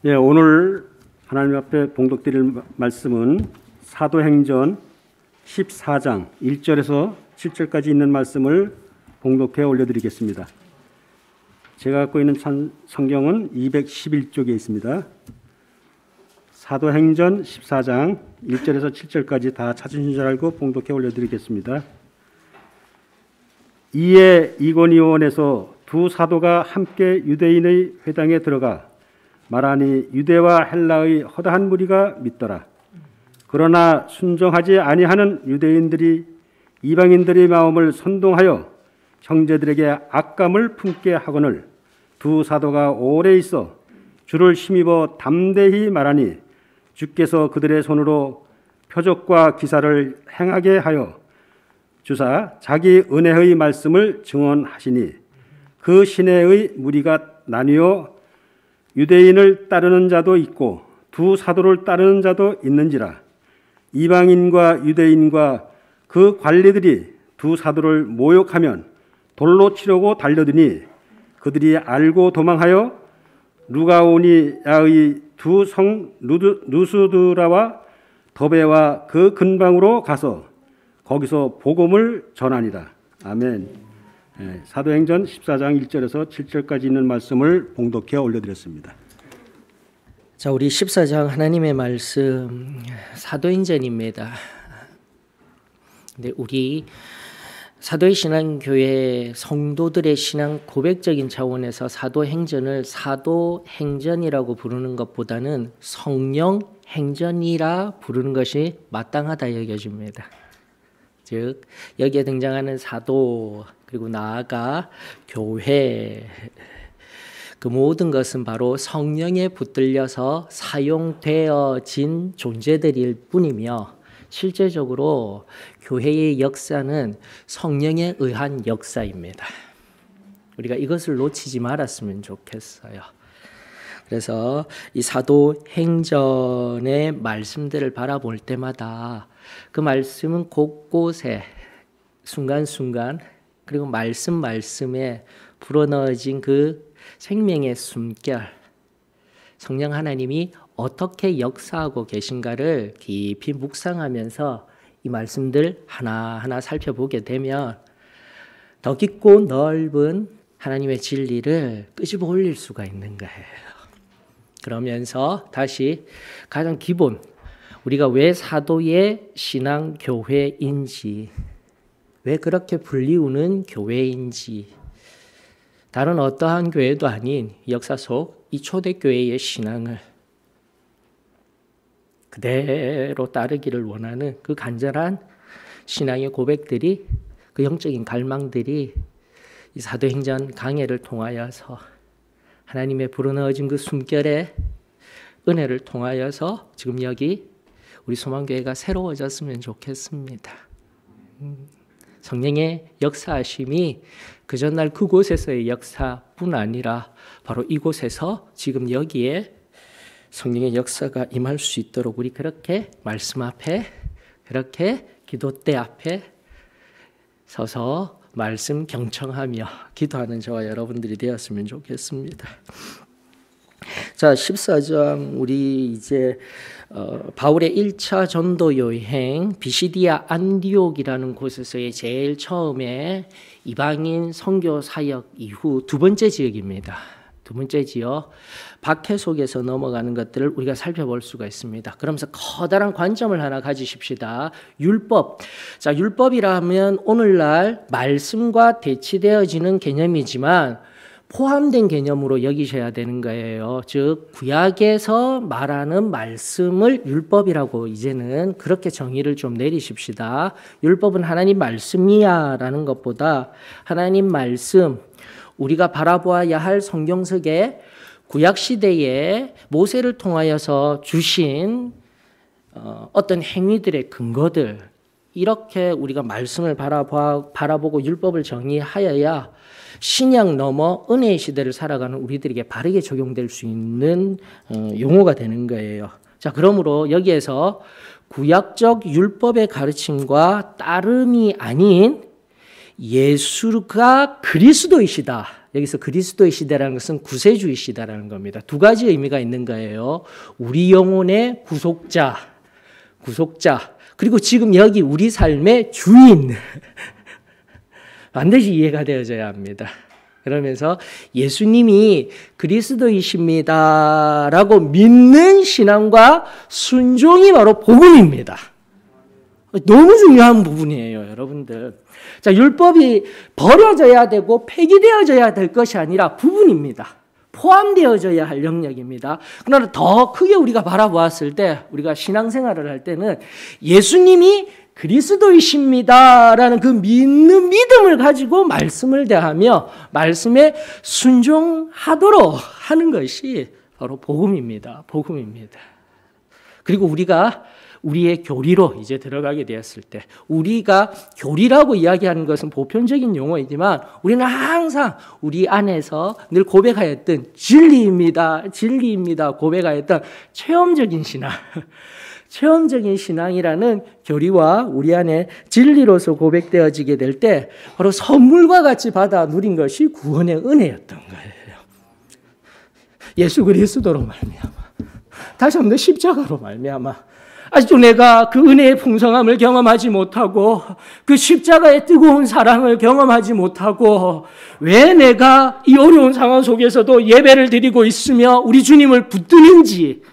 예, 오늘 하나님 앞에 봉독드릴 말씀은 사도행전 14장 1절에서 7절까지 있는 말씀을 봉독해 올려드리겠습니다. 제가 갖고 있는 성경은 211쪽에 있습니다. 사도행전 14장 1절에서 7절까지 다 찾으신 줄 알고 봉독해 올려드리겠습니다. 이에 이고니온에서 두 사도가 함께 유대인의 회당에 들어가 말하니 유대와 헬라의 허다한 무리가 믿더라. 그러나 순종하지 아니하는 유대인들이 이방인들의 마음을 선동하여 형제들에게 악감을 품게 하거늘 두 사도가 오래 있어 주를 힘입어 담대히 말하니 주께서 그들의 손으로 표적과 기사를 행하게 하여 주사 자기 은혜의 말씀을 증언하시니 그 시내의 무리가 나뉘어 유대인을 따르는 자도 있고 두 사도를 따르는 자도 있는지라. 이방인과 유대인과 그 관리들이 두 사도를 모욕하면 돌로 치려고 달려드니 그들이 알고 도망하여 루가오니아의 두 성 누스드라와 더베와 그 근방으로 가서 거기서 복음을 전하니라. 아멘. 사도행전 14장 1절에서 7절까지 있는 말씀을 봉독해 올려드렸습니다. 자, 우리 14장 하나님의 말씀 사도행전입니다. 근데 우리 사도의 신앙교회 성도들의 신앙 고백적인 차원에서 사도행전을 사도행전이라고 부르는 것보다는 성령행전이라 부르는 것이 마땅하다 여겨집니다. 즉 여기에 등장하는 사도 그리고 나아가 교회 그 모든 것은 바로 성령에 붙들려서 사용되어진 존재들일 뿐이며 실제적으로 교회의 역사는 성령에 의한 역사입니다. 우리가 이것을 놓치지 말았으면 좋겠어요. 그래서 이 사도행전의 말씀들을 바라볼 때마다 그 말씀은 곳곳에 순간순간 그리고 말씀에 불어넣어진 그 생명의 숨결, 성령 하나님이 어떻게 역사하고 계신가를 깊이 묵상하면서 이 말씀들 하나하나 살펴보게 되면 더 깊고 넓은 하나님의 진리를 끄집어 올릴 수가 있는 거예요. 그러면서 다시 가장 기본, 우리가 왜 사도의 신앙교회인지, 왜 그렇게 불리우는 교회인지, 다른 어떠한 교회도 아닌 역사 속 이 초대교회의 신앙을 그대로 따르기를 원하는 그 간절한 신앙의 고백들이, 그 영적인 갈망들이 이 사도행전 강해를 통하여서 하나님의 불어넣어진 그 숨결의 은혜를 통하여서 지금 여기 우리 소망교회가 새로워졌으면 좋겠습니다. 성령의 역사하심이 그 전날 그곳에서의 역사뿐 아니라 바로 이곳에서 지금 여기에 성령의 역사가 임할 수 있도록 우리 그렇게 말씀 앞에, 그렇게 기도대 앞에 서서 말씀 경청하며 기도하는 저와 여러분들이 되었으면 좋겠습니다. 자, 14장 우리 이제 바울의 1차 전도 여행 비시디아 안디옥이라는 곳에서의 제일 처음에 이방인 선교 사역 이후 두 번째 지역입니다. 두 번째 지역 박해 속에서 넘어가는 것들을 우리가 살펴볼 수가 있습니다. 그러면서 커다란 관점을 하나 가지십시다. 율법. 자, 율법이라 하면 오늘날 말씀과 대치되어지는 개념이지만 포함된 개념으로 여기셔야 되는 거예요. 즉 구약에서 말하는 말씀을 율법이라고 이제는 그렇게 정의를 좀 내리십시다. 율법은 하나님 말씀이야 라는 것보다 하나님 말씀, 우리가 바라보아야 할 성경석에 구약시대에 모세를 통하여서 주신 어떤 행위들의 근거들, 이렇게 우리가 말씀을 바라보고 율법을 정의하여야 신약 넘어 은혜의 시대를 살아가는 우리들에게 바르게 적용될 수 있는 용어가 되는 거예요. 자, 그러므로 여기에서 구약적 율법의 가르침과 따름이 아닌 예수가 그리스도이시다. 여기서 그리스도의 시대라는 것은 구세주의 시대라는 겁니다. 두 가지 의미가 있는 거예요. 우리 영혼의 구속자, 그리고 지금 여기 우리 삶의 주인. 반드시 이해가 되어져야 합니다. 그러면서 예수님이 그리스도이십니다라고 믿는 신앙과 순종이 바로 복음입니다. 너무 중요한 부분이에요, 여러분들. 자, 율법이 버려져야 되고 폐기되어져야 될 것이 아니라 부분입니다. 포함되어져야 할 영역입니다. 그러나 더 크게 우리가 바라보았을 때, 우리가 신앙생활을 할 때는 예수님이 그리스도이십니다라는 그 믿는 믿음을 가지고 말씀을 대하며 말씀에 순종하도록 하는 것이 바로 복음입니다. 복음입니다. 그리고 우리가 우리의 교리로 이제 들어가게 되었을 때, 우리가 교리라고 이야기하는 것은 보편적인 용어이지만 우리는 항상 우리 안에서 늘 고백하였던 진리입니다 고백하였던 체험적인 신앙, 체험적인 신앙이라는 교리와 우리 안에 진리로서 고백되어지게 될 때 바로 선물과 같이 받아 누린 것이 구원의 은혜였던 거예요. 예수 그리스도로 말미암아, 다시 한번 십자가로 말미암아, 아직도 내가 그 은혜의 풍성함을 경험하지 못하고 그 십자가의 뜨거운 사랑을 경험하지 못하고 왜 내가 이 어려운 상황 속에서도 예배를 드리고 있으며 우리 주님을 붙드는지,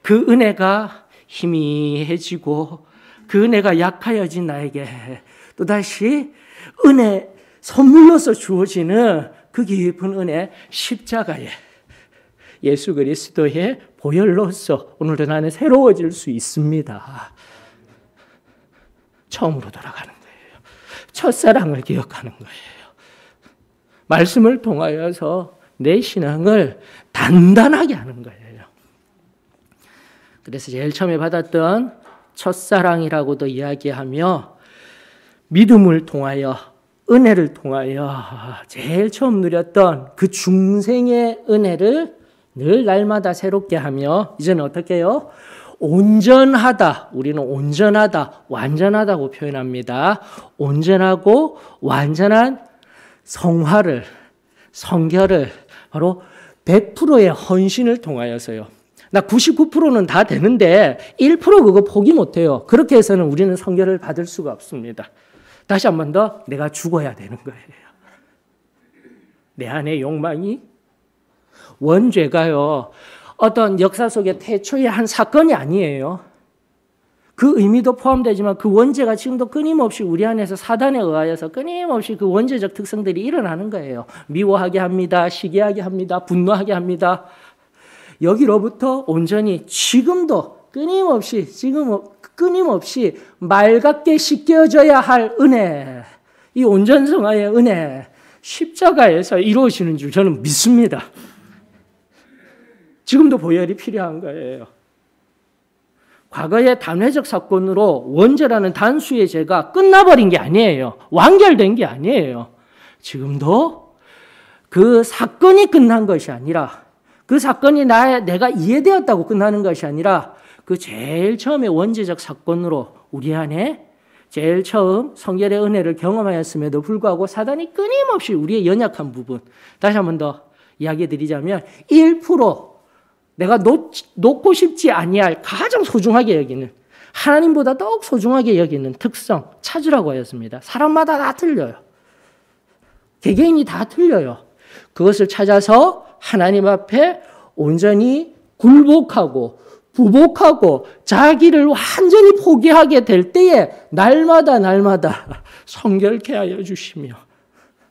그 은혜가 희미해지고 그 은혜가 약하여진 나에게 또다시 은혜 선물로서 주어지는 그 깊은 은혜, 십자가에 예수 그리스도의 보혈로서 오늘도 나는 새로워질 수 있습니다. 처음으로 돌아가는 거예요. 첫사랑을 기억하는 거예요. 말씀을 통하여서 내 신앙을 단단하게 하는 거예요. 그래서 제일 처음에 받았던 첫사랑이라고도 이야기하며 믿음을 통하여, 은혜를 통하여 제일 처음 누렸던 그 중생의 은혜를 늘 날마다 새롭게 하며 이제는 어떻게 해요? 온전하다. 우리는 온전하다, 완전하다고 표현합니다. 온전하고 완전한 성화를, 성결을 바로 100%의 헌신을 통하여서요. 나 99%는 다 되는데 1% 그거 포기 못해요. 그렇게 해서는 우리는 성결을 받을 수가 없습니다. 다시 한 번 더, 내가 죽어야 되는 거예요. 내 안의 욕망이, 원죄가요, 어떤 역사 속의 태초의 한 사건이 아니에요. 그 의미도 포함되지만 그 원죄가 지금도 끊임없이 우리 안에서 사단에 의하여서 끊임없이 그 원죄적 특성들이 일어나는 거예요. 미워하게 합니다. 시기하게 합니다. 분노하게 합니다. 여기로부터 온전히 지금도 끊임없이 맑게 씻겨져야 할 은혜, 이 온전성화의 은혜, 십자가에서 이루어지는 줄 저는 믿습니다. 지금도 보혈이 필요한 거예요. 과거의 단회적 사건으로 원죄라는 단수의 죄가 끝나버린 게 아니에요. 완결된 게 아니에요. 지금도 그 사건이 끝난 것이 아니라, 그 사건이 내가 이해되었다고 끝나는 것이 아니라 그 제일 처음에 원죄적 사건으로 우리 안에 제일 처음 성결의 은혜를 경험하였음에도 불구하고 사단이 끊임없이 우리의 연약한 부분, 다시 한 번 더 이야기해 드리자면 1% 내가 놓고 싶지 아니할 가장 소중하게 여기는, 하나님보다 더욱 소중하게 여기는 특성 찾으라고 하였습니다. 사람마다 다 틀려요. 개개인이 다 틀려요. 그것을 찾아서 하나님 앞에 온전히 굴복하고 부복하고 자기를 완전히 포기하게 될 때에 날마다 성결케 하여 주시며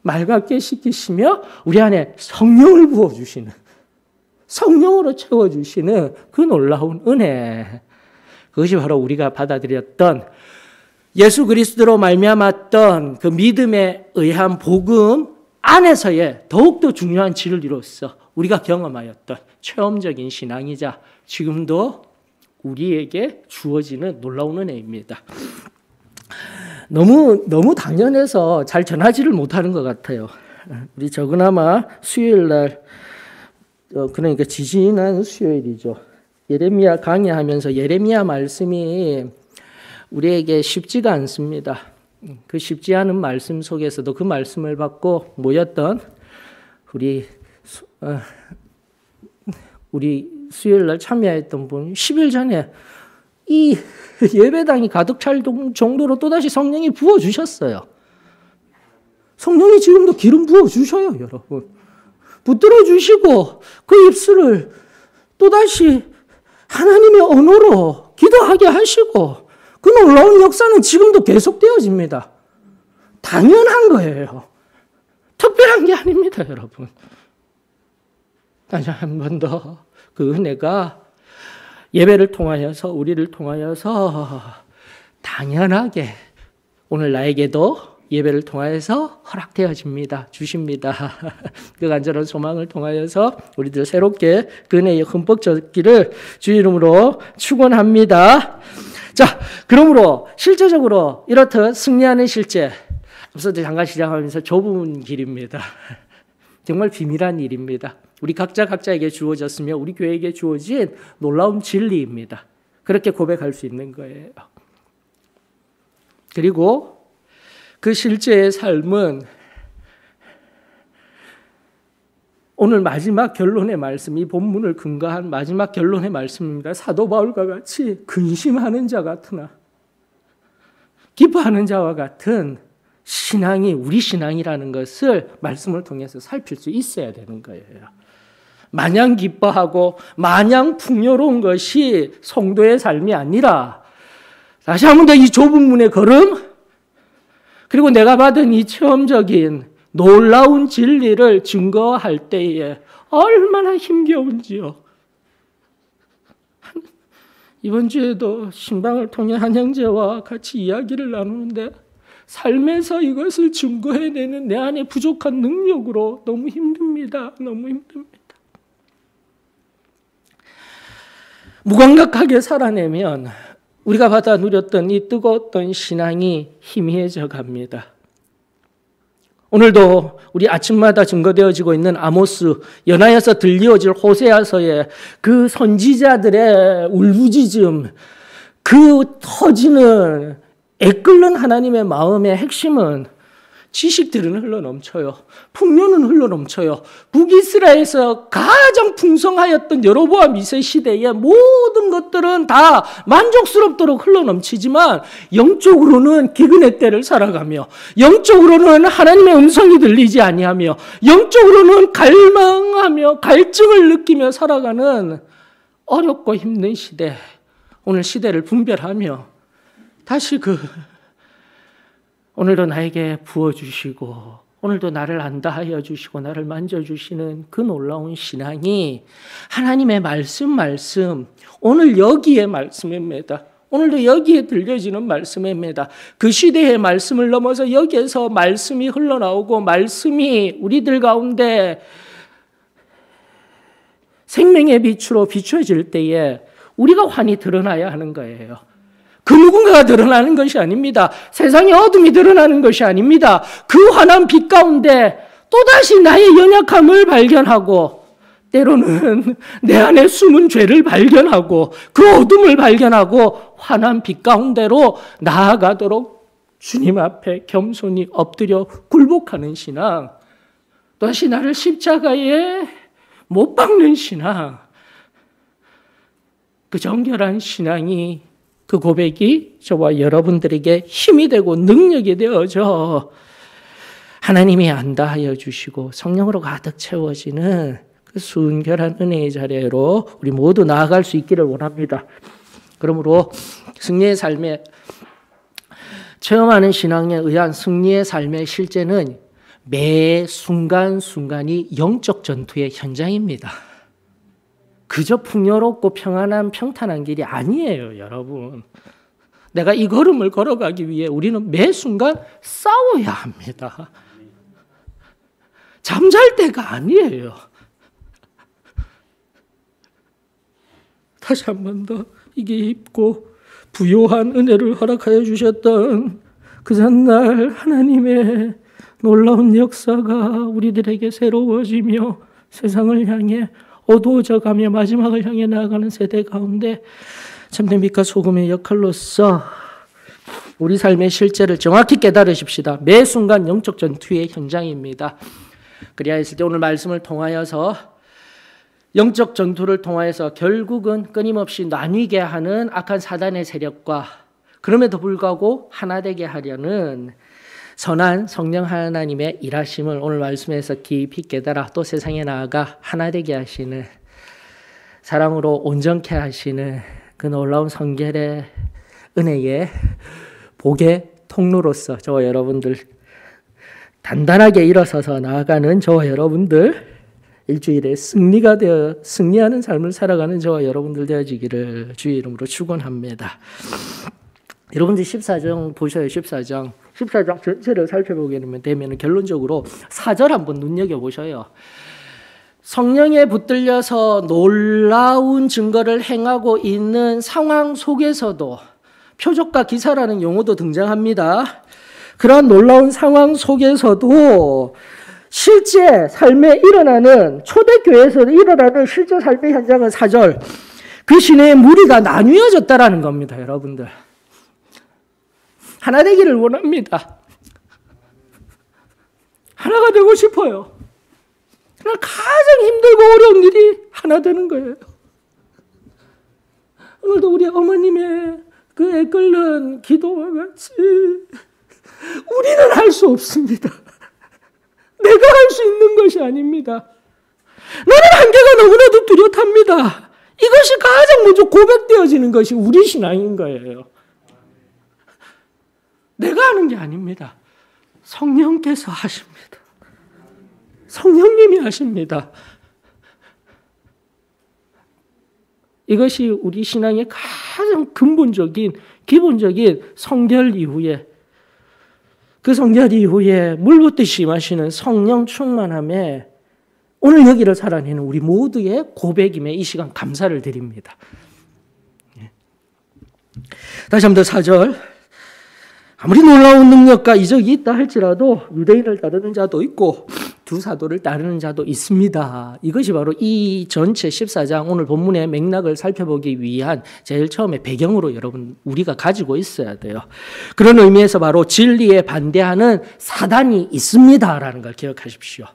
맑게 시키시며 우리 안에 성령을 부어주시는, 성령으로 채워주시는 그 놀라운 은혜, 그것이 바로 우리가 받아들였던 예수 그리스도로 말미암았던 그 믿음에 의한 복음 안에서의 더욱더 중요한 진리로서 우리가 경험하였던 체험적인 신앙이자 지금도 우리에게 주어지는 놀라운 은혜입니다. 너무 당연해서 잘 전하지를 못하는 것 같아요. 우리 저그나마 수요일 날, 그러니까 지지난 수요일이죠. 예레미야 강의하면서 예레미야 말씀이 우리에게 쉽지가 않습니다. 그 쉽지 않은 말씀 속에서도 그 말씀을 받고 모였던 우리 수요일 날 참여했던 분 10일 전에 이 예배당이 가득 찰 정도로 또다시 성령이 부어주셨어요. 성령이 지금도 기름 부어주셔요, 여러분. 붙들어 주시고 그 입술을 또다시 하나님의 언어로 기도하게 하시고 그 놀라운 역사는 지금도 계속되어집니다. 당연한 거예요. 특별한 게 아닙니다, 여러분. 다시 한 번 더 그 은혜가 예배를 통하여서 우리를 통하여서 당연하게 오늘 나에게도 예배를 통하여서 허락되어집니다. 주십니다. 그 간절한 소망을 통하여서 우리들 새롭게 그 은혜에 흠뻑 젖기를 주 이름으로 축원합니다. 자, 그러므로 실제적으로 이렇듯 승리하는 실제. 앞서도 잠깐 시작하면서 좁은 길입니다. 정말 비밀한 일입니다. 우리 각자에게 주어졌으며 우리 교회에게 주어진 놀라운 진리입니다. 그렇게 고백할 수 있는 거예요. 그리고 그 실제의 삶은 오늘 마지막 결론의 말씀, 이 본문을 근거한 마지막 결론의 말씀입니다. 사도 바울과 같이 근심하는 자 같으나 기뻐하는 자와 같은 신앙이 우리 신앙이라는 것을 말씀을 통해서 살필 수 있어야 되는 거예요. 마냥 기뻐하고 마냥 풍요로운 것이 성도의 삶이 아니라 다시 한 번 더 이 좁은 문의 걸음 그리고 내가 받은 이 체험적인 놀라운 진리를 증거할 때에 얼마나 힘겨운지요. 이번 주에도 신방을 통해 한 형제와 같이 이야기를 나누는데 삶에서 이것을 증거해내는 내 안에 부족한 능력으로 너무 힘듭니다. 너무 힘듭니다. 무감각하게 살아내면 우리가 받아 누렸던 이 뜨거웠던 신앙이 희미해져 갑니다. 오늘도 우리 아침마다 증거되어지고 있는 아모스, 연하에서 들려질 호세아서의 그 선지자들의 울부짖음, 그 터지는 애끓는 하나님의 마음의 핵심은 지식들은 흘러넘쳐요. 풍요는 흘러넘쳐요. 북이스라엘에서 가장 풍성하였던 여로보암 2세 시대의 모든 것들은 다 만족스럽도록 흘러넘치지만 영적으로는 기근의 때를 살아가며 영적으로는 하나님의 음성이 들리지 아니하며 영적으로는 갈망하며 갈증을 느끼며 살아가는 어렵고 힘든 시대, 오늘 시대를 분별하며 다시 오늘도 나에게 부어주시고 오늘도 나를 안다 하여 주시고 나를 만져주시는 그 놀라운 신앙이 하나님의 말씀 오늘 여기에 말씀입니다. 오늘도 여기에 들려지는 말씀입니다. 그 시대의 말씀을 넘어서 여기에서 말씀이 흘러나오고 말씀이 우리들 가운데 생명의 빛으로 비춰질 때에 우리가 환히 드러나야 하는 거예요. 그 누군가가 드러나는 것이 아닙니다. 세상의 어둠이 드러나는 것이 아닙니다. 그 환한 빛 가운데 또다시 나의 연약함을 발견하고 때로는 내 안에 숨은 죄를 발견하고 그 어둠을 발견하고 환한 빛 가운데로 나아가도록 주님 앞에 겸손히 엎드려 굴복하는 신앙, 또다시 나를 십자가에 못 박는 신앙, 그 정결한 신앙이 그 고백이 저와 여러분들에게 힘이 되고 능력이 되어져 하나님이 안다 하여 주시고 성령으로 가득 채워지는 그 순결한 은혜의 자리로 우리 모두 나아갈 수 있기를 원합니다. 그러므로 승리의 삶에 체험하는 신앙에 의한 승리의 삶의 실제는 매 순간순간이 영적 전투의 현장입니다. 그저 풍요롭고 평안한 평탄한 길이 아니에요, 여러분. 내가 이 걸음을 걸어가기 위해 우리는 매 순간 싸워야 합니다. 잠잘 때가 아니에요. 다시 한 번 더 이게 깊고 부요한 은혜를 허락하여 주셨던 그 전날 하나님의 놀라운 역사가 우리들에게 새로워지며 세상을 향해 어두워져 가며 마지막을 향해 나아가는 세대 가운데 참된 빛과 소금의 역할로서 우리 삶의 실제를 정확히 깨달으십시다. 매 순간 영적 전투의 현장입니다. 그래야 했을 때 오늘 말씀을 통하여서 영적 전투를 통하여서 결국은 끊임없이 나뉘게 하는 악한 사단의 세력과 그럼에도 불구하고 하나 되게 하려는 선한 성령 하나님의 일하심을 오늘 말씀에서 깊이 깨달아 또 세상에 나아가 하나 되게 하시는, 사랑으로 온전케 하시는 그 놀라운 성결의 은혜의 복의 통로로서 저와 여러분들 단단하게 일어서서 나아가는 저와 여러분들, 일주일에 승리하는 삶을 살아가는 저와 여러분들 되어지기를 주의 이름으로 축원합니다. 여러분들 14장 보셔요. 14장 전체를 살펴보게 되면 결론적으로 4절 한번 눈여겨보셔요. 성령에 붙들려서 놀라운 증거를 행하고 있는 상황 속에서도 표적과 기사라는 용어도 등장합니다. 그런 놀라운 상황 속에서도 실제 삶에 일어나는, 초대교회에서 일어나는 실제 삶의 현장은 4절, 그 시내의 무리가 나뉘어졌다라는 겁니다. 여러분들 하나 되기를 원합니다. 하나가 되고 싶어요. 그러나 가장 힘들고 어려운 일이 하나 되는 거예요. 오늘도 우리 어머님의 그 애끓는 기도와 같이 우리는 할 수 없습니다. 내가 할 수 있는 것이 아닙니다. 나는 한계가 너무나도 뚜렷합니다. 이것이 가장 먼저 고백되어지는 것이 우리 신앙인 거예요. 내가 하는 게 아닙니다. 성령께서 하십니다. 성령님이 하십니다. 이것이 우리 신앙의 가장 근본적인, 기본적인 성결 이후에, 그 성결 이후에 물붓듯이 임하시는 성령 충만함에 오늘 여기를 살아내는 우리 모두의 고백임에 이 시간 감사를 드립니다. 다시 한번 더 4절. 아무리 놀라운 능력과 이적이 있다 할지라도 유대인을 따르는 자도 있고 두 사도를 따르는 자도 있습니다. 이것이 바로 이 전체 14장 오늘 본문의 맥락을 살펴보기 위한 제일 처음에 배경으로 여러분 우리가 가지고 있어야 돼요. 그런 의미에서 바로 진리에 반대하는 사단이 있습니다라는 걸 기억하십시오.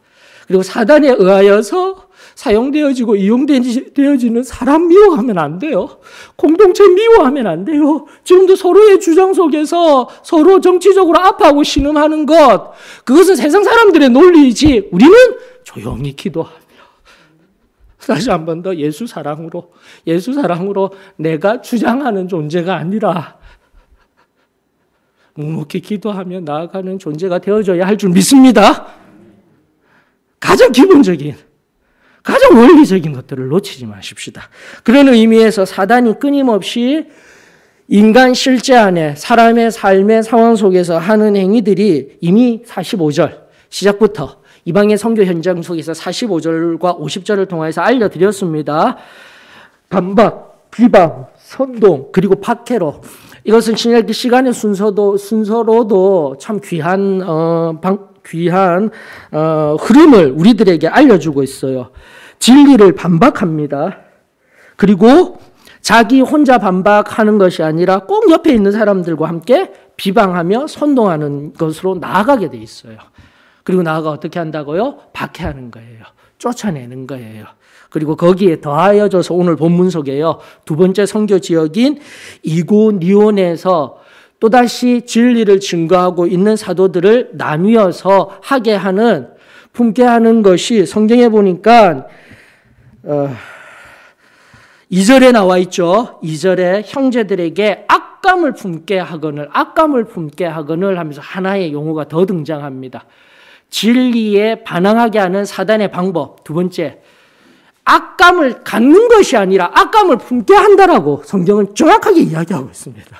그리고 사단에 의하여서 사용되어지고 이용되어지는 사람 미워하면 안 돼요. 공동체 미워하면 안 돼요. 지금도 서로의 주장 속에서 서로 정치적으로 아파하고 신음하는 것, 그것은 세상 사람들의 논리이지 우리는 조용히 기도하며 다시 한 번 더 예수 사랑으로 내가 주장하는 존재가 아니라 묵묵히 기도하며 나아가는 존재가 되어줘야 할 줄 믿습니다. 가장 기본적인, 가장 원리적인 것들을 놓치지 마십시다. 그런 의미에서 사단이 끊임없이 인간 실제 안에 사람의 삶의 상황 속에서 하는 행위들이 이미 45절 시작부터 이방의 선교 현장 속에서 45절과 50절을 통해서 알려드렸습니다. 반박, 비방, 선동, 그리고 박해로. 이것은 신약기 시간의 순서로도 참 귀한 흐름을 우리들에게 알려주고 있어요. 진리를 반박합니다. 그리고 자기 혼자 반박하는 것이 아니라 꼭 옆에 있는 사람들과 함께 비방하며 선동하는 것으로 나아가게 돼 있어요. 그리고 나아가 어떻게 한다고요? 박해하는 거예요. 쫓아내는 거예요. 그리고 거기에 더하여져서 오늘 본문 속에요. 두 번째 선교 지역인 이고니온에서 또다시 진리를 증거하고 있는 사도들을 나뉘어서 하게 하는, 품게 하는 것이 성경에 보니까 2절에 나와 있죠. 2절에 형제들에게 악감을 품게 하거늘 하면서 하나의 용어가 더 등장합니다. 진리에 반항하게 하는 사단의 방법. 두 번째, 악감을 갖는 것이 아니라 악감을 품게 한다라고 성경은 정확하게 이야기하고 있습니다.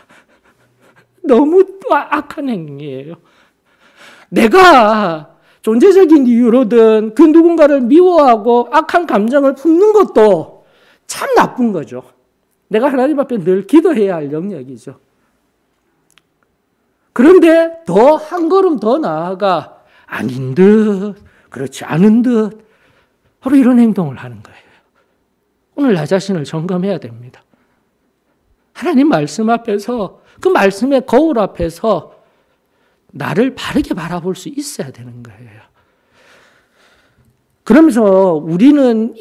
너무 악한 행위예요. 내가 존재적인 이유로든 그 누군가를 미워하고 악한 감정을 품는 것도 참 나쁜 거죠. 내가 하나님 앞에 늘 기도해야 할 영역이죠. 그런데 더 한 걸음 더 나아가 아닌 듯, 그렇지 않은 듯 바로 이런 행동을 하는 거예요. 오늘 나 자신을 점검해야 됩니다. 하나님 말씀 앞에서 그 말씀의 거울 앞에서 나를 바르게 바라볼 수 있어야 되는 거예요. 그러면서 우리는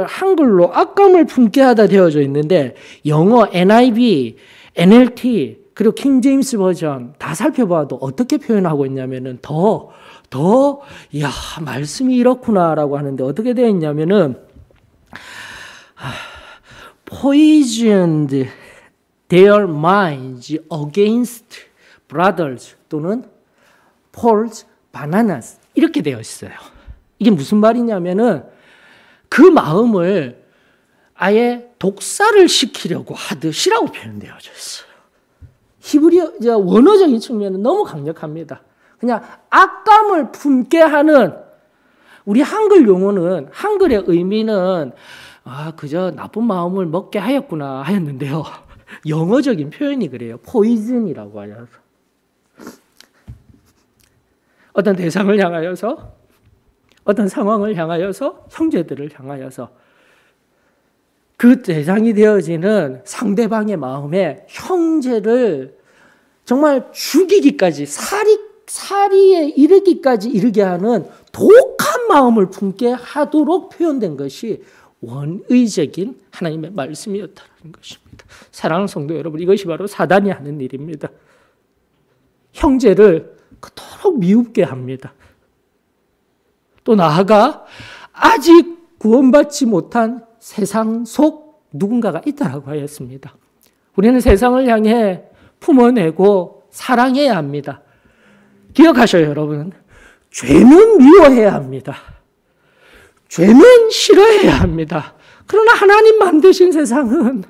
한글로 악감을 품게 하다 되어져 있는데 영어 NIV, NLT 그리고 킹 제임스 버전 다 살펴봐도 어떻게 표현하고 있냐면은 야, 말씀이 이렇구나라고 하는데 어떻게 되어 있냐면은 poisoned their minds against brothers 또는 Paul's bananas 이렇게 되어 있어요. 이게 무슨 말이냐면은 그 마음을 아예 독사를 시키려고 하듯이라고 표현되어져 있어요. 히브리어 원어적인 측면은 너무 강력합니다. 그냥 악감을 품게 하는 우리 한글 용어는 한글의 의미는 그저 나쁜 마음을 먹게 하였구나 하였는데요. 영어적인 표현이 그래요. 포이즌이라고 하여서 어떤 대상을 향하여서 어떤 상황을 향하여서 형제들을 향하여서 그 대상이 되어지는 상대방의 마음에 형제를 정말 죽이기까지 살이에 이르게 하는 독한 마음을 품게 하도록 표현된 것이 원의적인 하나님의 말씀이었다는 것입니다. 사랑하는 성도 여러분, 이것이 바로 사단이 하는 일입니다. 형제를 그토록 미웁게 합니다. 또 나아가 아직 구원받지 못한 세상 속 누군가가 있다라고 하였습니다. 우리는 세상을 향해 품어내고 사랑해야 합니다. 기억하셔요, 여러분. 죄는 미워해야 합니다. 죄는 싫어해야 합니다. 그러나 하나님 만드신 세상은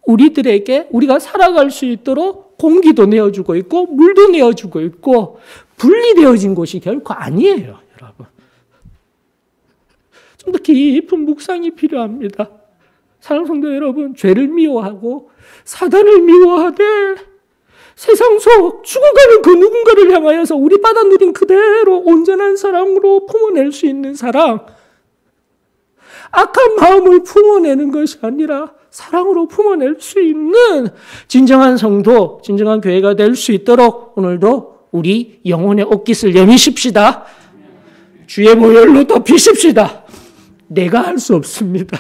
우리들에게 우리가 살아갈 수 있도록 공기도 내어주고 있고 물도 내어주고 있고 분리되어진 곳이 결코 아니에요, 여러분. 좀 더 깊은 묵상이 필요합니다. 사랑하는 성도 여러분, 죄를 미워하고 사단을 미워하되 세상 속 죽어가는 그 누군가를 향하여서 우리 받아 누린 그대로 온전한 사랑으로 품어낼 수 있는 사랑, 악한 마음을 품어내는 것이 아니라 사랑으로 품어낼 수 있는 진정한 성도, 진정한 교회가 될 수 있도록 오늘도 우리 영혼의 옷깃을 여미십시다. 주의 보혈로 덮이십시다. 내가 할 수 없습니다.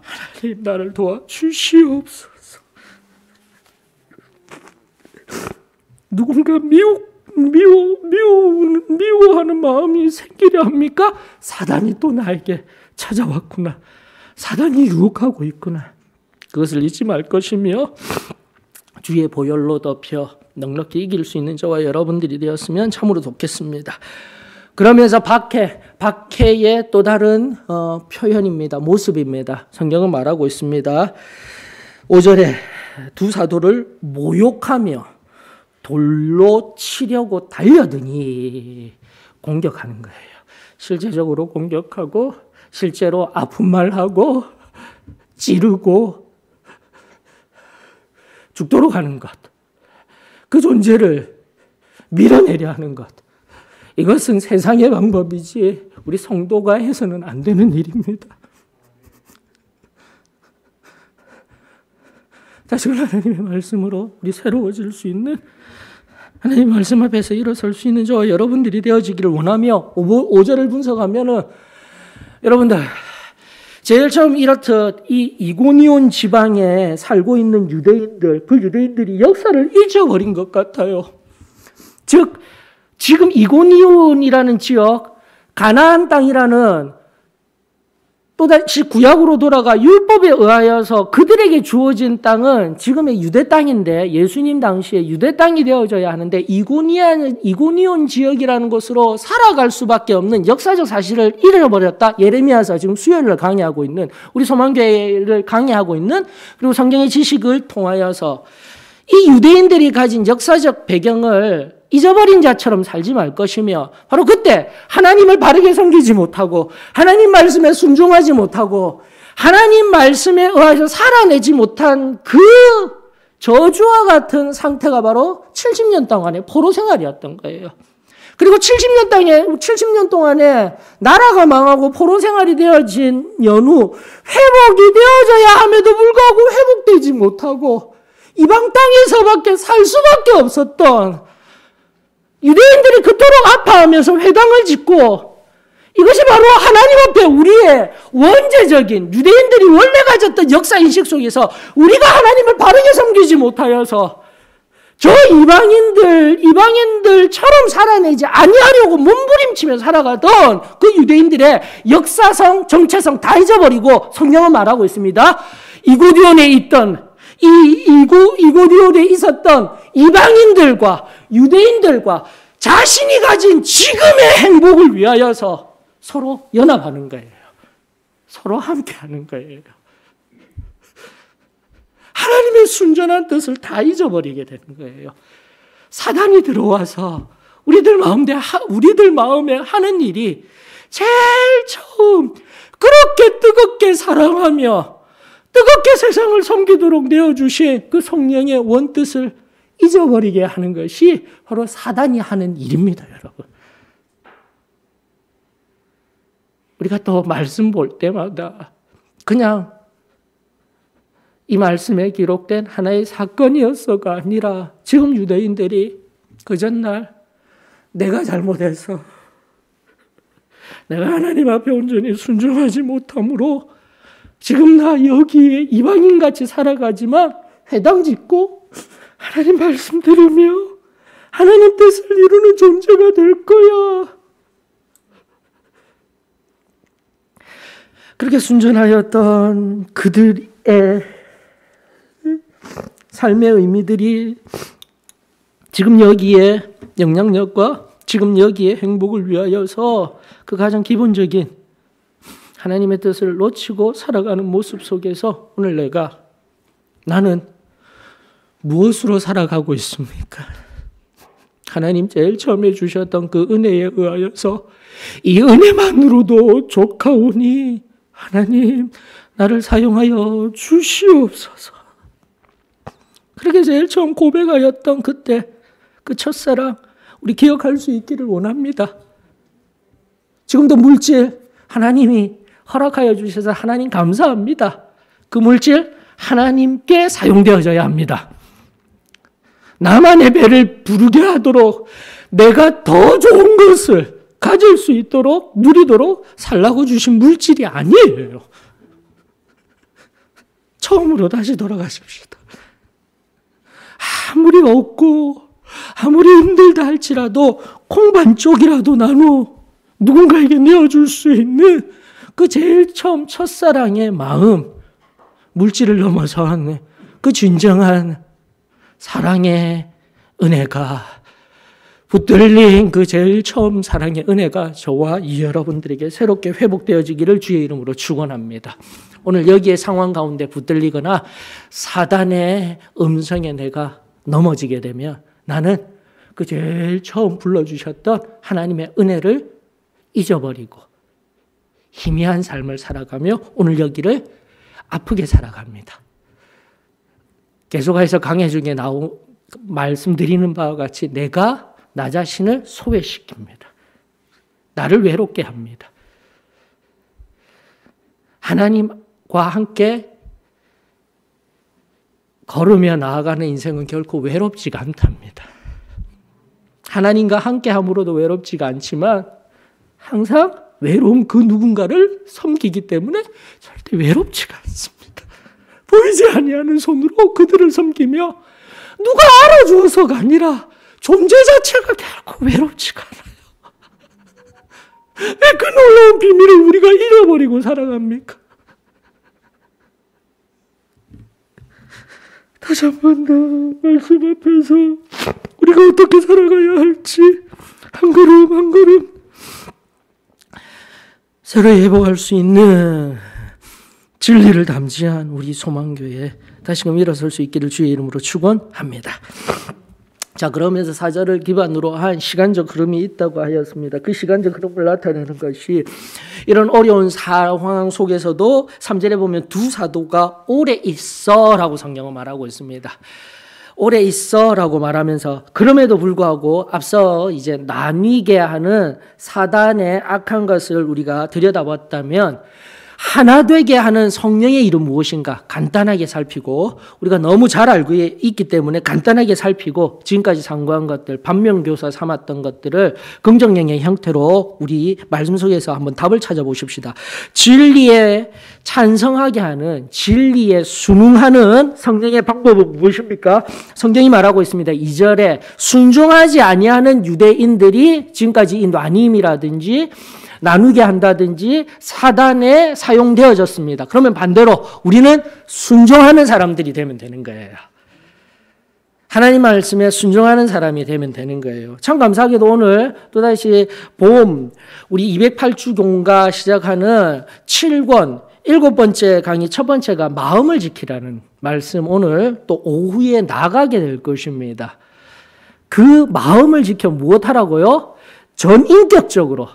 하나님 나를 도와주시옵소서. 누군가 미워하는 마음이 생기려 합니까? 사단이 또 나에게 찾아왔구나. 사단이 유혹하고 있구나. 그것을 잊지 말 것이며 주의 보혈로 덮여 넉넉히 이길 수 있는 저와 여러분들이 되었으면 참으로 좋겠습니다. 그러면서 박해의 또 다른 표현입니다. 모습입니다. 성경은 말하고 있습니다. 5절에 두 사도를 모욕하며 돌로 치려고 달려드니 공격하는 거예요. 실제적으로 공격하고 실제로 아픈 말하고 찌르고 죽도록 하는 것. 그 존재를 밀어내려 하는 것. 이것은 세상의 방법이지 우리 성도가 해서는 안 되는 일입니다. 다시금 하나님의 말씀으로 우리 새로워질 수 있는 하나님의 말씀 앞에서 일어설 수 있는 저와 여러분들이 되어지기를 원하며 5절을 분석하면은 여러분들 제일 처음 이렇듯 이 이고니온 지방에 살고 있는 유대인들, 그 유대인들이 역사를 잊어버린 것 같아요. 즉 지금 이고니온이라는 지역, 가나안 땅이라는 또다시 구약으로 돌아가 율법에 의하여서 그들에게 주어진 땅은 지금의 유대 땅인데 예수님 당시에 유대 땅이 되어져야 하는데 이고니온 지역이라는 곳으로 살아갈 수밖에 없는 역사적 사실을 잃어버렸다. 예레미야서 지금 수요일을 강의하고 있는 우리 소망교회를 강의하고 있는 그리고 성경의 지식을 통하여서 이 유대인들이 가진 역사적 배경을 잊어버린 자처럼 살지 말 것이며 바로 그때 하나님을 바르게 섬기지 못하고 하나님 말씀에 순종하지 못하고 하나님 말씀에 의해서 살아내지 못한 그 저주와 같은 상태가 바로 70년 동안의 포로 생활이었던 거예요. 그리고 70년 동안에 나라가 망하고 포로 생활이 되어진 연후 회복이 되어져야 함에도 불구하고 회복되지 못하고 이방 땅에서밖에 살 수밖에 없었던 유대인들이 그토록 아파하면서 회당을 짓고 이것이 바로 하나님 앞에 우리의 원죄적인 유대인들이 원래 가졌던 역사인식 속에서 우리가 하나님을 바르게 섬기지 못하여서 저 이방인들처럼 살아내지 아니하려고 몸부림치며 살아가던 그 유대인들의 역사성, 정체성 다 잊어버리고 성경은 말하고 있습니다. 이고디온에 있던 이고디온에 있었던 이방인들과 유대인들과 자신이 가진 지금의 행복을 위하여서 서로 연합하는 거예요. 서로 함께하는 거예요. 하나님의 순전한 뜻을 다 잊어버리게 되는 거예요. 사단이 들어와서 우리들 마음에 하는 일이 제일 처음 그렇게 뜨겁게 사랑하며 뜨겁게 세상을 섬기도록 내어주신 그 성령의 원뜻을 잊어버리게 하는 것이 바로 사단이 하는 일입니다, 여러분. 우리가 또 말씀 볼 때마다 그냥 이 말씀에 기록된 하나의 사건이었어가 아니라 지금 유대인들이 그 전날 내가 잘못해서 내가 하나님 앞에 온전히 순종하지 못함으로 지금 나 여기에 이방인같이 살아가지만 회당 짓고 하나님 말씀 들으며 하나님 뜻을 이루는 존재가 될 거야. 그렇게 순전하였던 그들의 삶의 의미들이 지금 여기에 영향력과 지금 여기에 행복을 위하여서 그 가장 기본적인 하나님의 뜻을 놓치고 살아가는 모습 속에서 오늘 나는 무엇으로 살아가고 있습니까? 하나님 제일 처음에 주셨던 그 은혜에 의하여서 이 은혜만으로도 족하오니 하나님 나를 사용하여 주시옵소서. 그렇게 제일 처음 고백하였던 그때 그 첫사랑 우리 기억할 수 있기를 원합니다. 지금도 물질 하나님이 허락하여 주셔서 하나님 감사합니다. 그 물질 하나님께 사용되어져야 합니다. 나만의 배를 부르게 하도록 내가 더 좋은 것을 가질 수 있도록 누리도록 살라고 주신 물질이 아니에요. 처음으로 다시 돌아가십시다. 아무리 없고 아무리 힘들다 할지라도 콩 반쪽이라도 나눠 누군가에게 내어줄 수 있는 그 제일 처음 첫사랑의 마음, 물질을 넘어선 그 진정한 사랑의 은혜가 붙들린 그 제일 처음 사랑의 은혜가 저와 여러분들에게 새롭게 회복되어지기를 주의 이름으로 축원합니다. 오늘 여기에 상황 가운데 붙들리거나 사단의 음성에 내가 넘어지게 되면 나는 그 제일 처음 불러주셨던 하나님의 은혜를 잊어버리고 희미한 삶을 살아가며 오늘 여기를 아프게 살아갑니다. 계속해서 강해 중에 말씀드리는 바와 같이 내가 나 자신을 소외시킵니다. 나를 외롭게 합니다. 하나님과 함께 걸으며 나아가는 인생은 결코 외롭지가 않답니다. 하나님과 함께함으로도 외롭지가 않지만 항상 외로운 그 누군가를 섬기기 때문에 절대 외롭지가 않습니다. 보이지 아니하는 손으로 그들을 섬기며 누가 알아주어서가 아니라 존재 자체가 결코 외롭지가 않아요. 왜 그 놀라운 비밀을 우리가 잃어버리고 살아갑니까? 다시 한 번 더 말씀 앞에서 우리가 어떻게 살아가야 할지 한 걸음 한 걸음 새로 회복할 수 있는 진리를 담지한 우리 소망교회 다시금 일어설 수 있기를 주의 이름으로 축원합니다. 자, 그러면서 4절을 기반으로 한 시간적 흐름이 있다고 하였습니다. 그 시간적 흐름을 나타내는 것이 이런 어려운 상황 속에서도 3절에 보면 두 사도가 오래 있어라고 성경은 말하고 있습니다. 오래 있어라고 말하면서 그럼에도 불구하고 앞서 이제 나뉘게 하는 사단의 악한 것을 우리가 들여다봤다면 하나 되게 하는 성령의 일은 무엇인가 간단하게 살피고, 우리가 너무 잘 알고 있기 때문에 간단하게 살피고 지금까지 상고한 것들, 반면교사 삼았던 것들을 긍정형의 형태로 우리 말씀 속에서 한번 답을 찾아보십시다. 진리에 찬성하게 하는, 진리에 순응하는 성령의 방법은 무엇입니까? 성경이 말하고 있습니다. 2절에 순종하지 아니하는 유대인들이 지금까지 이 나눔이라든지 나누게 한다든지 사단에 사용되어졌습니다. 그러면 반대로 우리는 순종하는 사람들이 되면 되는 거예요. 하나님 말씀에 순종하는 사람이 되면 되는 거예요. 참 감사하게도 오늘 또다시 봄 우리 208주 시작하는 7권 7번째 강의 첫 번째가 마음을 지키라는 말씀, 오늘 또 오후에 나가게 될 것입니다. 그 마음을 지켜 무엇하라고요? 전인격적으로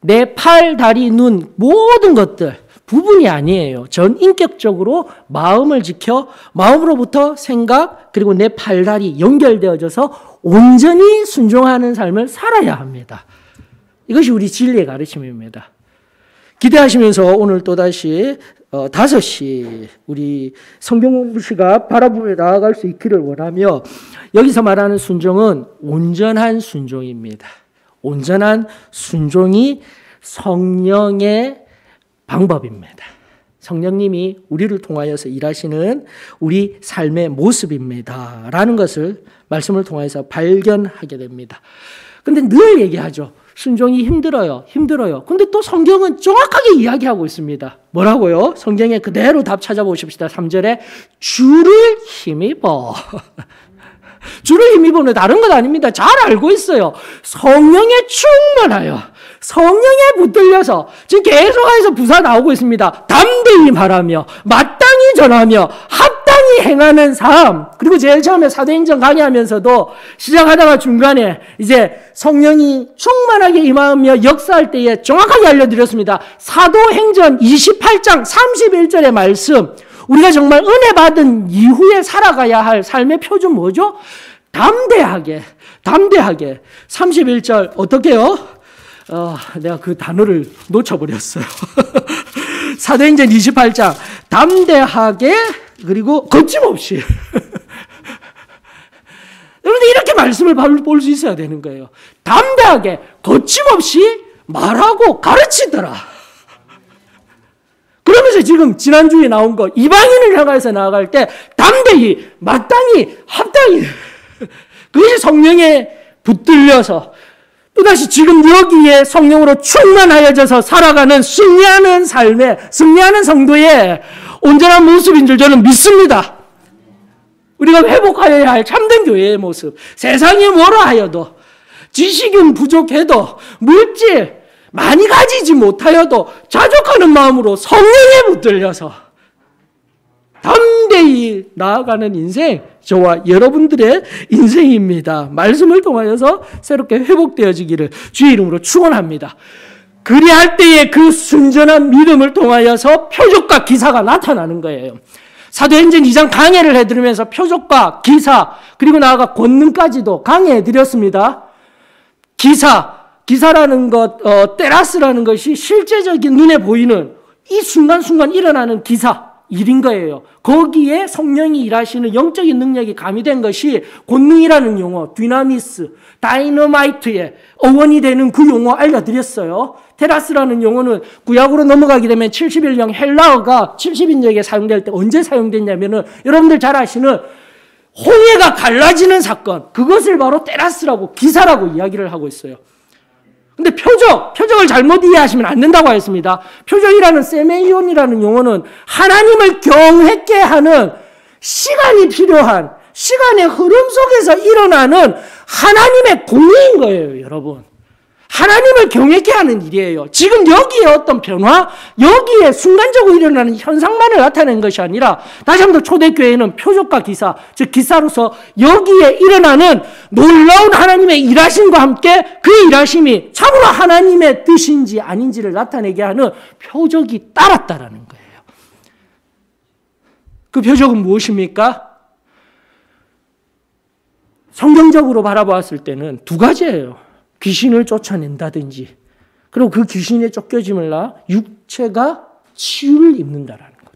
내 팔, 다리, 눈 모든 것들 부분이 아니에요. 전인격적으로 마음을 지켜 마음으로부터 생각 그리고 내 팔, 다리 연결되어져서 온전히 순종하는 삶을 살아야 합니다. 이것이 우리 진리의 가르침입니다. 기대하시면서 오늘 또다시 5시 우리 성경 공부 시간 바라보며 나아갈 수 있기를 원하며, 여기서 말하는 순종은 온전한 순종입니다. 온전한 순종이 성령의 방법입니다. 성령님이 우리를 통하여서 일하시는 우리 삶의 모습입니다. 라는 것을 말씀을 통해서 발견하게 됩니다. 근데 늘 얘기하죠. 순종이 힘들어요. 근데 또 성경은 정확하게 이야기하고 있습니다. 뭐라고요? 성경에 그대로 답 찾아보십시다. 3절에 주를 힘입어. 주를 힘입어는 다른 것 아닙니다. 잘 알고 있어요. 성령에 충만하여, 성령에 붙들려서 지금 계속해서 부사 나오고 있습니다. 담대히 말하며 마땅히 전하며 합당히 행하는 삶. 그리고 제일 처음에 사도행전 강의하면서도 시작하다가 중간에 이제 성령이 충만하게 임하며 역사할 때에 정확하게 알려드렸습니다. 사도행전 28장 31절의 말씀, 우리가 정말 은혜 받은 이후에 살아가야 할 삶의 표준 뭐죠? 담대하게 31절 어떻게요? 내가 그 단어를 놓쳐버렸어요. 사도행전 28장 담대하게 그리고 거침없이 여러분들 이렇게 말씀을 볼 수 있어야 되는 거예요. 담대하게 거침없이 말하고 가르치더라. 그러면서 지금 지난주에 나온 거 이방인을 향해서 나아갈 때 담대히 마땅히 합당히 그것이 성령에 붙들려서 또다시 지금 여기에 성령으로 충만하여져서 살아가는 승리하는 삶의, 승리하는 성도의 온전한 모습인 줄 저는 믿습니다. 우리가 회복하여야 할 참된 교회의 모습. 세상이 뭐라 하여도, 지식은 부족해도, 물질 많이 가지지 못하여도 자족하는 마음으로 성령에 붙들려서 담대히 나아가는 인생, 저와 여러분들의 인생입니다. 말씀을 통하여서 새롭게 회복되어지기를 주의 이름으로 축원합니다. 그리할 때에 그 순전한 믿음을 통하여서 표적과 기사가 나타나는 거예요. 사도행전 2장 강해를 해드리면서 표적과 기사 그리고 나아가 권능까지도 강해해드렸습니다. 기사라는 것, 테라스라는 것이 실제적인 눈에 보이는 이 순간순간 일어나는 일인 거예요. 거기에 성령이 일하시는 영적인 능력이 가미된 것이 권능이라는 용어, 디나미스, 다이너마이트의 어원이 되는 그 용어 알려드렸어요. 테라스라는 용어는 구약으로 넘어가게 되면 71년 헬라어가 70인역에 사용될 때 언제 사용됐냐면은 여러분들 잘 아시는 홍해가 갈라지는 사건, 그것을 바로 테라스라고 기사라고 이야기를 하고 있어요. 근데 표적을 잘못 이해하시면 안 된다고 했습니다. 표적이라는 세메이온이라는 용어는 하나님을 경외케 하는 시간이 필요한, 시간의 흐름 속에서 일어나는 하나님의 공의인 거예요, 여러분. 하나님을 경외케 하는 일이에요. 지금 여기에 어떤 변화, 여기에 순간적으로 일어나는 현상만을 나타내는 것이 아니라, 다시 한번 초대교회는 표적과 기사, 즉 기사로서 여기에 일어나는 놀라운 하나님의 일하심과 함께 그 일하심이 참으로 하나님의 뜻인지 아닌지를 나타내게 하는 표적이 따랐다라는 거예요. 그 표적은 무엇입니까? 성경적으로 바라보았을 때는 두 가지예요. 귀신을 쫓아낸다든지, 그리고 그 귀신에 쫓겨짐을 육체가 치유를 입는다라는 것.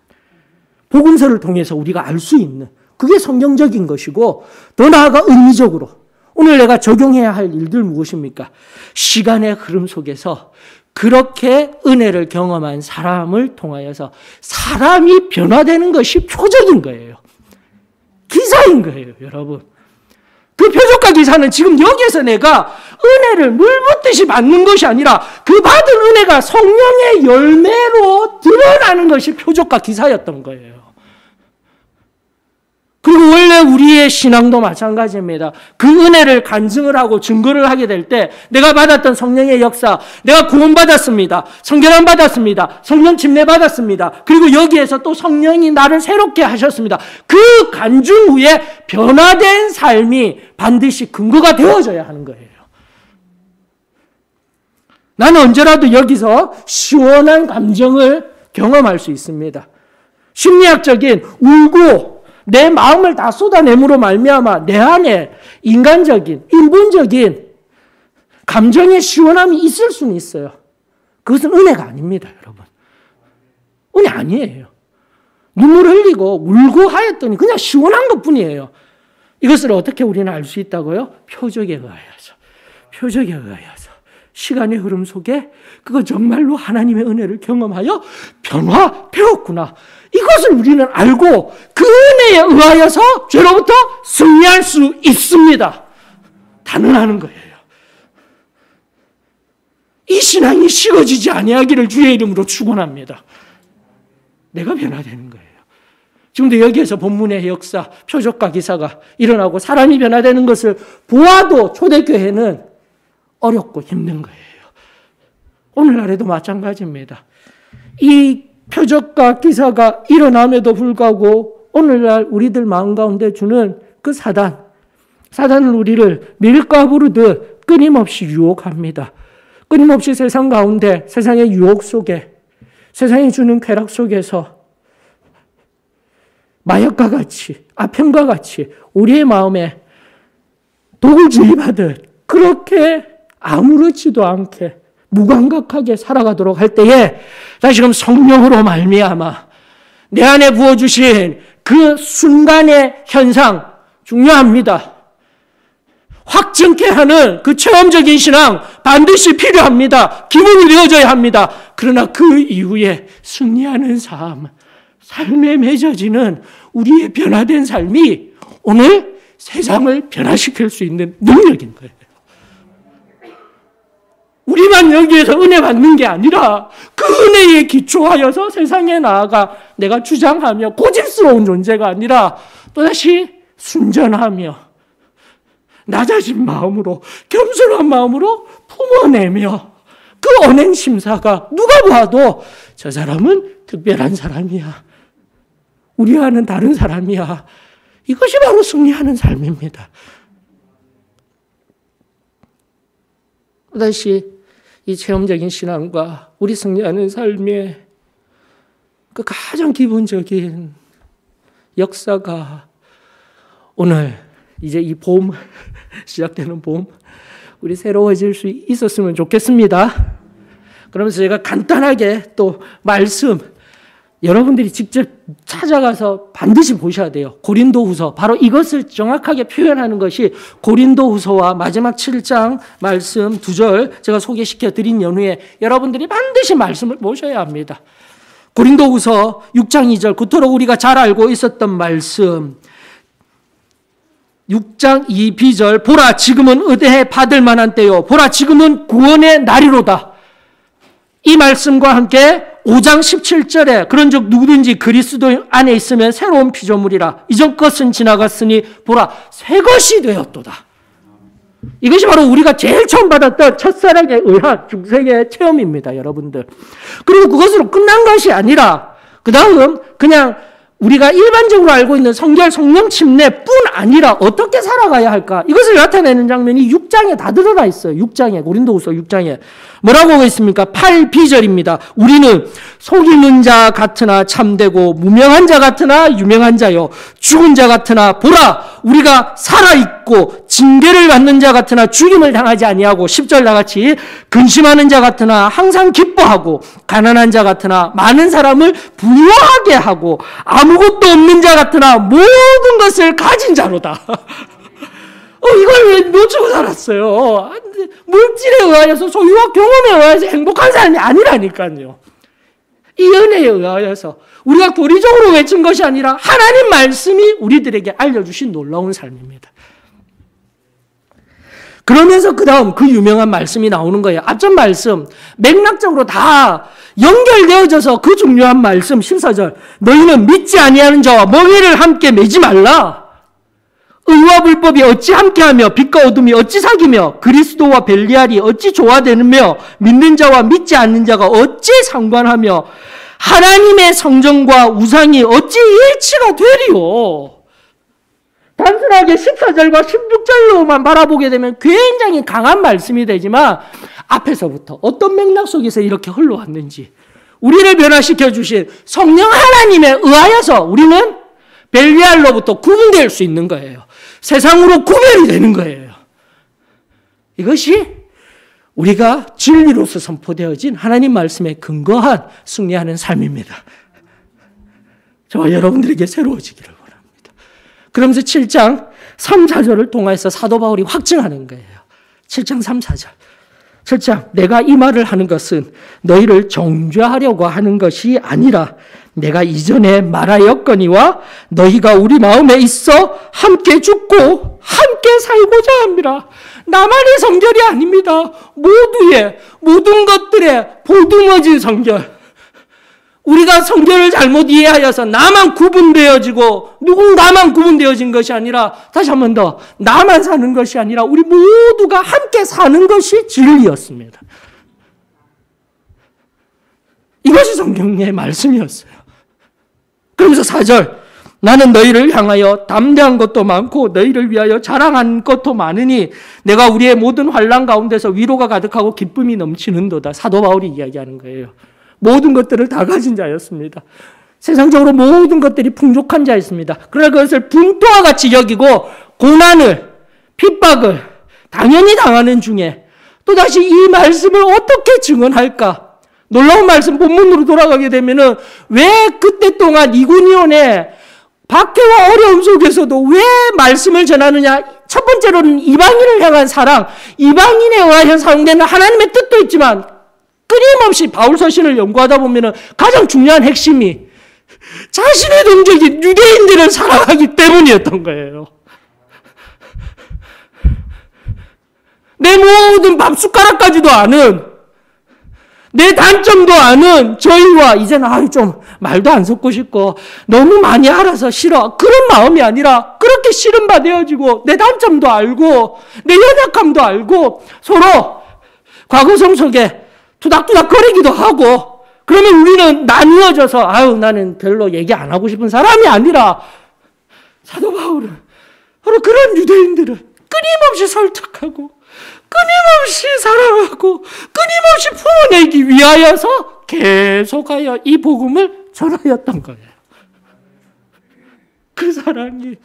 복음서를 통해서 우리가 알 수 있는 그게 성경적인 것이고 더 나아가 의미적으로 오늘 내가 적용해야 할 일들 무엇입니까? 시간의 흐름 속에서 그렇게 은혜를 경험한 사람을 통하여서 사람이 변화되는 것이 표적인 거예요. 기사인 거예요, 여러분. 그 표적과 기사는 지금 여기에서 내가 은혜를 물 붓듯이 받는 것이 아니라 그 받은 은혜가 성령의 열매로 드러나는 것이 표적과 기사였던 거예요. 그리고 원래 우리의 신앙도 마찬가지입니다. 그 은혜를 간증을 하고 증거를 하게 될 때 내가 받았던 성령의 역사, 내가 구원받았습니다. 성결함 받았습니다. 성령 침례 받았습니다. 그리고 여기에서 또 성령이 나를 새롭게 하셨습니다. 그 간증 후에 변화된 삶이 반드시 근거가 되어져야 하는 거예요. 나는 언제라도 여기서 시원한 감정을 경험할 수 있습니다. 심리학적인 울고 내 마음을 다 쏟아내므로 말미암아 내 안에 인간적인, 인본적인 감정의 시원함이 있을 수는 있어요. 그것은 은혜가 아닙니다, 여러분. 은혜 아니에요. 눈물을 흘리고 울고 하였더니 그냥 시원한 것뿐이에요. 이것을 어떻게 우리는 알 수 있다고요? 표적에 의하여서. 표적에 의하여서. 시간의 흐름 속에 그거 정말로 하나님의 은혜를 경험하여 변화되었구나. 이것을 우리는 알고 그 은혜에 의하여서 죄로부터 승리할 수 있습니다. 단언하는 거예요. 이 신앙이 식어지지 아니하기를 주의 이름으로 축원합니다. 내가 변화되는 거예요. 지금도 여기에서 본문의 역사, 표적과 기사가 일어나고 사람이 변화되는 것을 보아도 초대교회는 어렵고 힘든 거예요. 오늘날에도 마찬가지입니다. 이 표적과 기사가 일어남에도 불구하고 오늘날 우리들 마음 가운데 주는 그 사단은 우리를 밀가 부르듯 끊임없이 유혹합니다. 끊임없이 세상 가운데 세상의 유혹 속에 세상이 주는 쾌락 속에서 마약과 같이 아편과 같이 우리의 마음에 독을 주입하듯 그렇게 아무렇지도 않게 무감각하게 살아가도록 할 때에 다시금 성령으로 말미암아 내 안에 부어주신 그 순간의 현상 중요합니다. 확증케 하는 그 체험적인 신앙 반드시 필요합니다. 기본이 되어져야 합니다. 그러나 그 이후에 승리하는 삶에 맺어지는 우리의 변화된 삶이 오늘 세상을 변화시킬 수 있는 능력인 거예요. 우리만 여기에서 은혜 받는 게 아니라 그 은혜에 기초하여서 세상에 나아가 내가 주장하며 고집스러운 존재가 아니라 또다시 순전하며 낮아진 마음으로 겸손한 마음으로 품어내며 그 언행 심사가 누가 봐도 저 사람은 특별한 사람이야. 우리와는 다른 사람이야. 이것이 바로 승리하는 삶입니다. 또다시 이 체험적인 신앙과 우리 승리하는 삶의 그 가장 기본적인 역사가 오늘 이제 이 봄, 시작되는 봄, 우리 새로워질 수 있었으면 좋겠습니다. 그러면서 제가 간단하게 또 말씀, 여러분들이 직접 찾아가서 반드시 보셔야 돼요. 고린도후서, 바로 이것을 정확하게 표현하는 것이 고린도후서와 마지막 7장 말씀 2절 제가 소개시켜 드린 연후에 여러분들이 반드시 말씀을 보셔야 합니다. 고린도후서 6장 2절, 그토록 우리가 잘 알고 있었던 말씀, 6장 2비절, 보라 지금은 의대해 받을 만한 때요, 보라 지금은 구원의 날이로다. 이 말씀과 함께 5장 17절에 그런즉 누구든지 그리스도 안에 있으면 새로운 피조물이라 이전 것은 지나갔으니 보라 새 것이 되었도다. 이것이 바로 우리가 제일 처음 받았던 첫사랑에 의한 중생의 체험입니다, 여러분들. 그리고 그것으로 끝난 것이 아니라 그 다음 그냥 우리가 일반적으로 알고 있는 성결, 성령 침례뿐 아니라 어떻게 살아가야 할까? 이것을 나타내는 장면이 6장에 다 드러나 있어요. 6장에, 고린도후서 6장에. 뭐라고 하고 있습니까? 8비절입니다. 우리는 속이는 자 같으나 참되고 무명한 자 같으나 유명한 자요, 죽은 자 같으나 보라 우리가 살아있고 징계를 받는 자 같으나 죽임을 당하지 아니하고 10절 나같이 근심하는 자 같으나 항상 기뻐하고 가난한 자 같으나 많은 사람을 부유하게 하고 아무것도 없는 자 같으나 모든 것을 가진 자로다. 이걸 왜 놓치고 살았어요? 물질에 의하여서 소유와 경험에 의하여서 행복한 삶이 아니라니까요. 이 은혜에 의하여서 우리가 도리적으로 외친 것이 아니라 하나님 말씀이 우리들에게 알려주신 놀라운 삶입니다. 그러면서 그 다음 그 유명한 말씀이 나오는 거예요. 앞전 말씀 맥락적으로 다 연결되어져서 그 중요한 말씀 14절 너희는 믿지 아니하는 자와 멍에를 함께 매지 말라. 의와 불법이 어찌 함께하며 빛과 어둠이 어찌 사귀며 그리스도와 벨리알이 어찌 조화되느며 믿는 자와 믿지 않는 자가 어찌 상관하며 하나님의 성전과 우상이 어찌 일치가 되리요. 단순하게 14절과 16절로만 바라보게 되면 굉장히 강한 말씀이 되지만 앞에서부터 어떤 맥락 속에서 이렇게 흘러왔는지 우리를 변화시켜 주신 성령 하나님에 의하여서 우리는 벨리알로부터 구분될 수 있는 거예요. 세상으로 구별이 되는 거예요. 이것이 우리가 진리로서 선포되어진 하나님 말씀에 근거한 승리하는 삶입니다. 저와 여러분들에게 새로워지기를 원합니다. 그러면서 7장 3, 4절을 통해서 사도 바울이 확증하는 거예요. 7장 3, 4절. 7장 내가 이 말을 하는 것은 너희를 정죄하려고 하는 것이 아니라 내가 이전에 말하였거니와 너희가 우리 마음에 있어 함께 죽고 함께 살고자 합니다. 나만의 성결이 아닙니다. 모두의 모든 것들의 보듬어진 성결. 우리가 성결을 잘못 이해하여서 나만 구분되어지고 누군가만 구분되어진 것이 아니라 다시 한 번 더 나만 사는 것이 아니라 우리 모두가 함께 사는 것이 진리였습니다. 이것이 성경의 말씀이었어요. 그러면서 4절 나는 너희를 향하여 담대한 것도 많고 너희를 위하여 자랑한 것도 많으니 내가 우리의 모든 환난 가운데서 위로가 가득하고 기쁨이 넘치는도다. 사도 바울이 이야기하는 거예요. 모든 것들을 다 가진 자였습니다. 세상적으로 모든 것들이 풍족한 자였습니다. 그러나 그것을 분토와 같이 여기고 고난을 핍박을 당연히 당하는 중에 또다시 이 말씀을 어떻게 증언할까? 놀라운 말씀 본문으로 돌아가게 되면은 왜 그때 동안 이고니온의 박해와 어려움 속에서도 왜 말씀을 전하느냐? 첫 번째로는 이방인을 향한 사랑, 이방인에 의하여 사용되는 하나님의 뜻도 있지만 끊임없이 바울 서신을 연구하다 보면은 가장 중요한 핵심이 자신의 동족인 유대인들을 사랑하기 때문이었던 거예요. 내 모든 밥숟가락까지도 아는 내 단점도 아는 저희와 이제는 좀 말도 안 섞고 싶고 너무 많이 알아서 싫어 그런 마음이 아니라 그렇게 싫은 바 되어지고 내 단점도 알고 내 연약함도 알고 서로 과거성 속에 투닥투닥 거리기도 하고 그러면 우리는 나뉘어져서 나는 별로 얘기 안 하고 싶은 사람이 아니라 사도 바울은 바로 그런 유대인들을 끊임없이 설득하고 끊임없이 사랑하고 끊임없이 품어내기 위하여서 계속하여 이 복음을 전하였던 거예요. 그 사랑이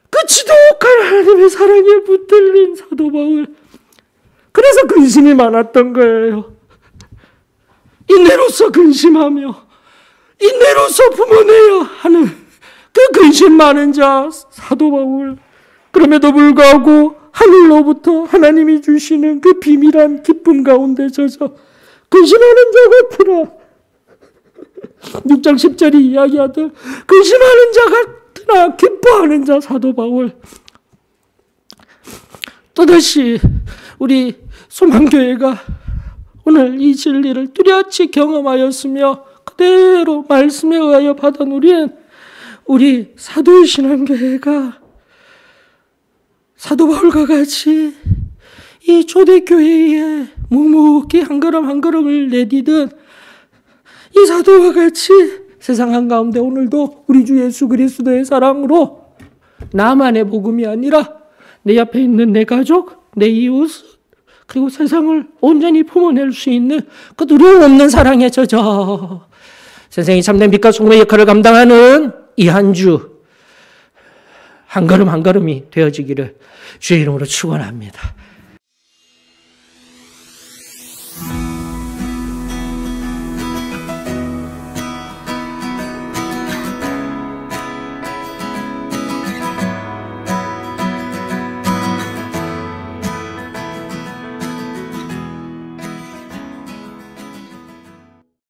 그 지독한 하나님의 사랑에 붙들린 사도 바울 그래서 근심이 많았던 거예요. 인내로서 근심하며 인내로서 품어내야 하는 그 근심 많은 자 사도 바울 그럼에도 불구하고 하늘로부터 하나님이 주시는 그 비밀한 기쁨 가운데 젖어 근심하는 자 같으나 6장 10절이 이야기하듯 근심하는 자 같으나 기뻐하는 자 사도 바울 또다시 우리 소망교회가 오늘 이 진리를 뚜렷이 경험하였으며 그대로 말씀에 의하여 받아 누린 우리 사도의 신앙교회가 사도 바울과 같이 이 초대교회에 묵묵히 한 걸음 한 걸음을 내디든 이 사도와 같이 세상 한가운데 오늘도 우리 주 예수 그리스도의 사랑으로 나만의 복음이 아니라 내 옆에 있는 내 가족, 내 이웃 그리고 세상을 온전히 품어낼 수 있는 그 두려움 없는 사랑에 젖어 세상이 참된 빛과 소금의 역할을 감당하는 이 한 주 한 걸음 한 걸음이 되어지기를 주의 이름으로 축원합니다.